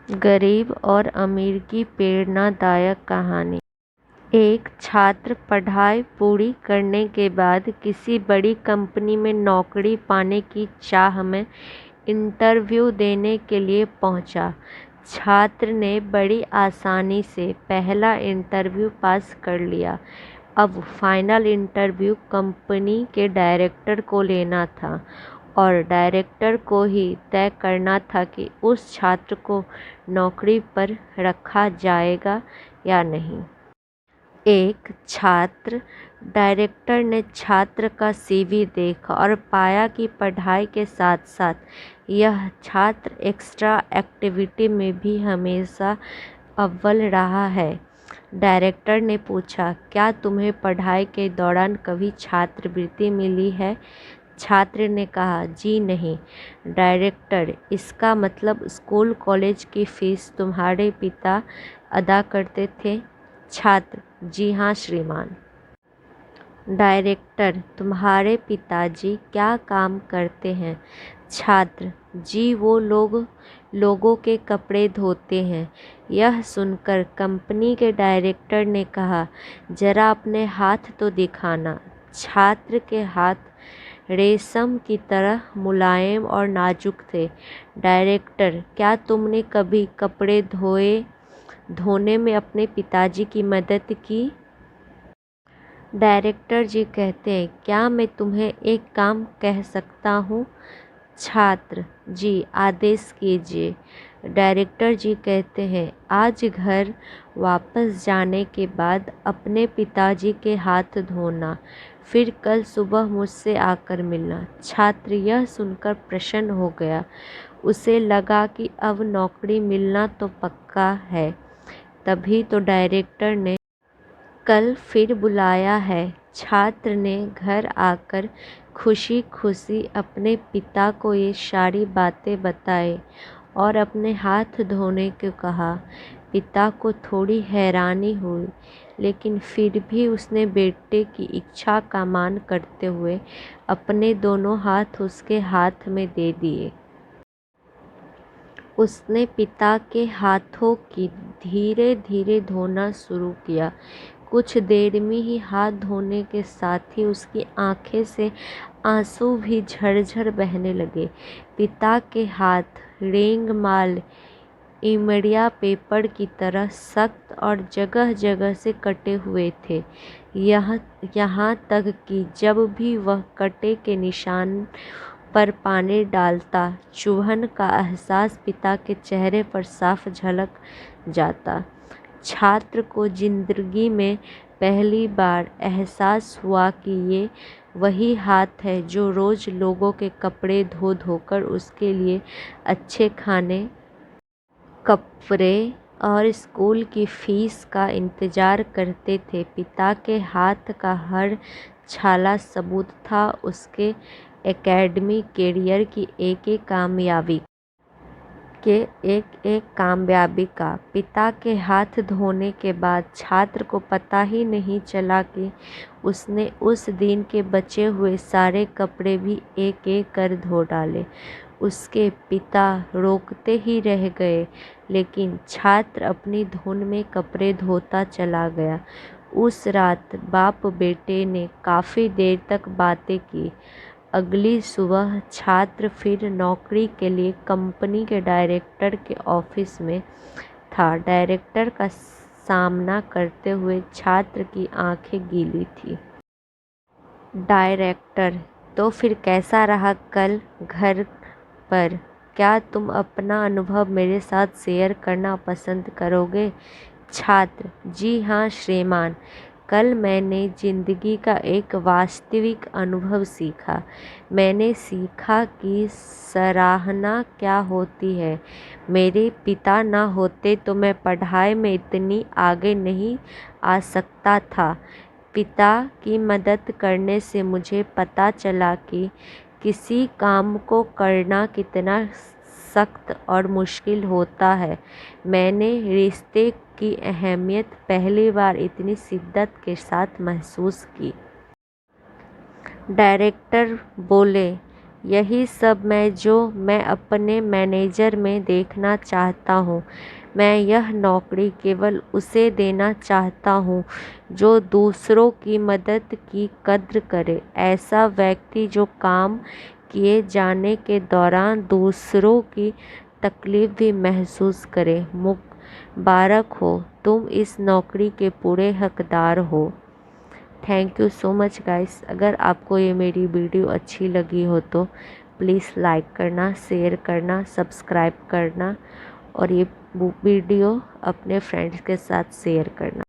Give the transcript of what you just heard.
गरीब और अमीर की प्रेरणादायक कहानी। एक छात्र पढ़ाई पूरी करने के बाद किसी बड़ी कंपनी में नौकरी पाने की चाह में इंटरव्यू देने के लिए पहुंचा। छात्र ने बड़ी आसानी से पहला इंटरव्यू पास कर लिया। अब फाइनल इंटरव्यू कंपनी के डायरेक्टर को लेना था और डायरेक्टर को ही तय करना था कि उस छात्र को नौकरी पर रखा जाएगा या नहीं। एक छात्र डायरेक्टर ने छात्र का सीवी देखा और पाया कि पढ़ाई के साथ साथ यह छात्र एक्स्ट्रा एक्टिविटी में भी हमेशा अव्वल रहा है। डायरेक्टर ने पूछा, क्या तुम्हें पढ़ाई के दौरान कभी छात्रवृत्ति मिली है? छात्र ने कहा, जी नहीं। डायरेक्टर, इसका मतलब स्कूल कॉलेज की फीस तुम्हारे पिता अदा करते थे? छात्र, जी हाँ श्रीमान। डायरेक्टर, तुम्हारे पिताजी क्या काम करते हैं? छात्र, जी वो लोगों के कपड़े धोते हैं। यह सुनकर कंपनी के डायरेक्टर ने कहा, जरा अपने हाथ तो दिखाना। छात्र के हाथ रेशम की तरह मुलायम और नाजुक थे। डायरेक्टर, क्या तुमने कभी कपड़े धोने में अपने पिताजी की मदद की? डायरेक्टर जी कहते हैं, क्या मैं तुम्हें एक काम कह सकता हूँ? छात्र, जी आदेश कीजिए। डायरेक्टर जी कहते हैं, आज घर वापस जाने के बाद अपने पिताजी के हाथ धोना, फिर कल सुबह मुझसे आकर मिलना। छात्र यह सुनकर प्रसन्न हो गया। उसे लगा कि अब नौकरी मिलना तो पक्का है। तभी तो डायरेक्टर ने कल फिर बुलाया है। छात्र ने घर आकर खुशी खुशी अपने पिता को ये सारी बातें बताई और अपने हाथ धोने को कहा। पिता को थोड़ी हैरानी हुई, लेकिन फिर भी उसने बेटे की इच्छा का मान करते हुए अपने दोनों हाथ उसके हाथ में दे दिए। उसने पिता के हाथों की धीरे धीरे धोना शुरू किया। कुछ देर में ही हाथ धोने के साथ ही उसकी आंखें से आंसू भी झरझर बहने लगे। पिता के हाथ रेंगमाल इमड़िया पेपर की तरह सख्त और जगह जगह से कटे हुए थे। यहाँ तक कि जब भी वह कटे के निशान पर पानी डालता, चुभन का एहसास पिता के चेहरे पर साफ झलक जाता। छात्र को जिंदगी में पहली बार एहसास हुआ कि ये वही हाथ है जो रोज लोगों के कपड़े धो धोकर उसके लिए अच्छे खाने, कपड़े और स्कूल की फीस का इंतजार करते थे। पिता के हाथ का हर छाला सबूत था उसके एकेडमिक करियर की एक एक कामयाबी का। पिता के हाथ धोने के बाद छात्र को पता ही नहीं चला कि उसने उस दिन के बचे हुए सारे कपड़े भी एक एक कर धो डाले। उसके पिता रोकते ही रह गए, लेकिन छात्र अपनी धुन में कपड़े धोता चला गया। उस रात बाप बेटे ने काफ़ी देर तक बातें की। अगली सुबह छात्र फिर नौकरी के लिए कंपनी के डायरेक्टर के ऑफिस में था। डायरेक्टर का सामना करते हुए छात्र की आंखें गीली थी। डायरेक्टर, तो फिर कैसा रहा कल घर पर? क्या तुम अपना अनुभव मेरे साथ शेयर करना पसंद करोगे? छात्र, जी हाँ श्रीमान। कल मैंने जिंदगी का एक वास्तविक अनुभव सीखा। मैंने सीखा कि सराहना क्या होती है। मेरे पिता ना होते तो मैं पढ़ाई में इतनी आगे नहीं आ सकता था। पिता की मदद करने से मुझे पता चला कि किसी काम को करना कितना सख्त और मुश्किल होता है। मैंने रिश्ते की अहमियत पहली बार इतनी शिद्दत के साथ महसूस की। डायरेक्टर बोले, यही सब मैं अपने मैनेजर में देखना चाहता हूँ। मैं यह नौकरी केवल उसे देना चाहता हूँ जो दूसरों की मदद की कद्र करे, ऐसा व्यक्ति जो काम किए जाने के दौरान दूसरों की तकलीफ भी महसूस करे। मुबारक हो, तुम इस नौकरी के पूरे हकदार हो। Thank you so much guys. अगर आपको ये मेरी वीडियो अच्छी लगी हो तो प्लीज़ लाइक करना, शेयर करना, सब्सक्राइब करना और ये वीडियो अपने फ्रेंड्स के साथ शेयर करना।